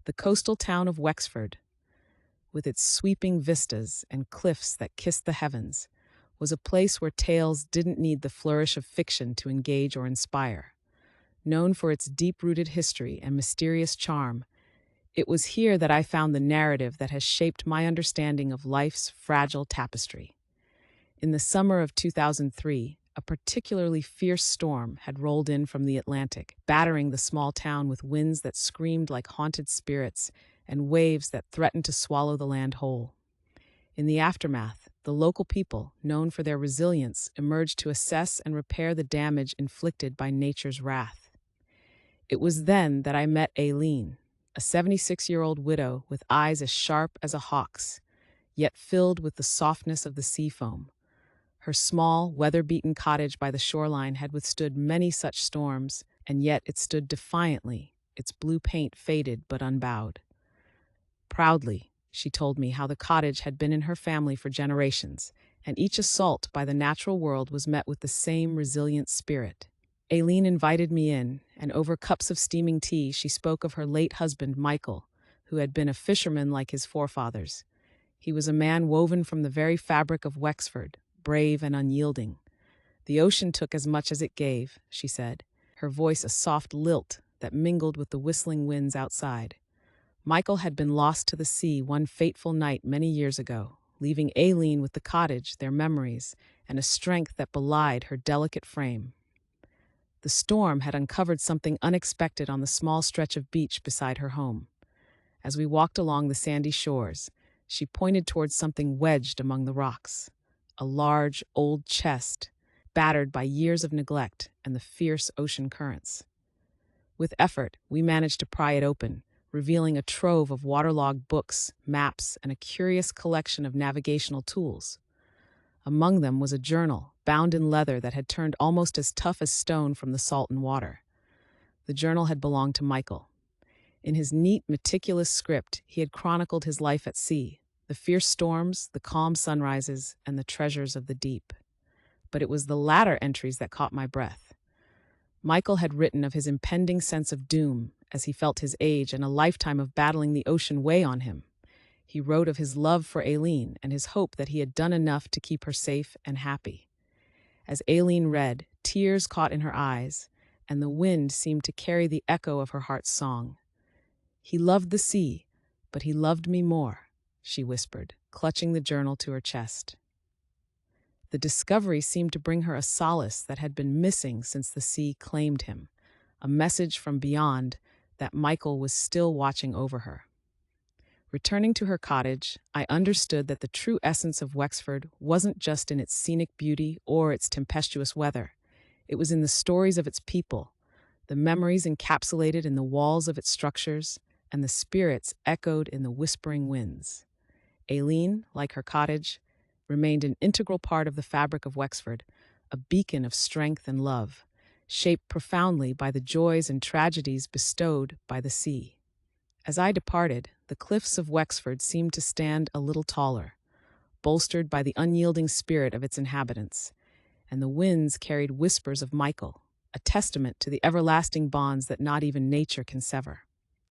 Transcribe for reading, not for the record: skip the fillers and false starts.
The coastal town of Wexford, with its sweeping vistas and cliffs that kissed the heavens, was a place where tales didn't need the flourish of fiction to engage or inspire. Known for its deep-rooted history and mysterious charm, it was here that I found the narrative that has shaped my understanding of life's fragile tapestry. In the summer of 2003, a particularly fierce storm had rolled in from the Atlantic, battering the small town with winds that screamed like haunted spirits and waves that threatened to swallow the land whole. In the aftermath, the local people, known for their resilience, emerged to assess and repair the damage inflicted by nature's wrath. It was then that I met Aileen, a 76-year-old widow with eyes as sharp as a hawk's, yet filled with the softness of the sea foam. Her small, weather-beaten cottage by the shoreline had withstood many such storms, and yet it stood defiantly, its blue paint faded but unbowed. Proudly, she told me how the cottage had been in her family for generations, and each assault by the natural world was met with the same resilient spirit. Aileen invited me in, and over cups of steaming tea she spoke of her late husband, Michael, who had been a fisherman like his forefathers. He was a man woven from the very fabric of Wexford, brave and unyielding. The ocean took as much as it gave, she said, her voice a soft lilt that mingled with the whistling winds outside. Michael had been lost to the sea one fateful night many years ago, leaving Aileen with the cottage, their memories, and a strength that belied her delicate frame. The storm had uncovered something unexpected on the small stretch of beach beside her home. As we walked along the sandy shores, she pointed towards something wedged among the rocks. A large, old chest, battered by years of neglect and the fierce ocean currents. With effort, we managed to pry it open, revealing a trove of waterlogged books, maps, and a curious collection of navigational tools. Among them was a journal, bound in leather that had turned almost as tough as stone from the salt and water. The journal had belonged to Michael. In his neat, meticulous script, he had chronicled his life at sea, the fierce storms, the calm sunrises, and the treasures of the deep. But it was the latter entries that caught my breath. Michael had written of his impending sense of doom as he felt his age and a lifetime of battling the ocean weigh on him. He wrote of his love for Aileen and his hope that he had done enough to keep her safe and happy. As Aileen read, tears caught in her eyes, and the wind seemed to carry the echo of her heart's song. "He loved the sea, but he loved me more," she whispered, clutching the journal to her chest. The discovery seemed to bring her a solace that had been missing since the sea claimed him, a message from beyond that Michael was still watching over her. Returning to her cottage, I understood that the true essence of Wexford wasn't just in its scenic beauty or its tempestuous weather. It was in the stories of its people, the memories encapsulated in the walls of its structures, and the spirits echoed in the whispering winds. Aileen, like her cottage, remained an integral part of the fabric of Wexford, a beacon of strength and love, shaped profoundly by the joys and tragedies bestowed by the sea. As I departed, the cliffs of Wexford seemed to stand a little taller, bolstered by the unyielding spirit of its inhabitants, and the winds carried whispers of Michael, a testament to the everlasting bonds that not even nature can sever.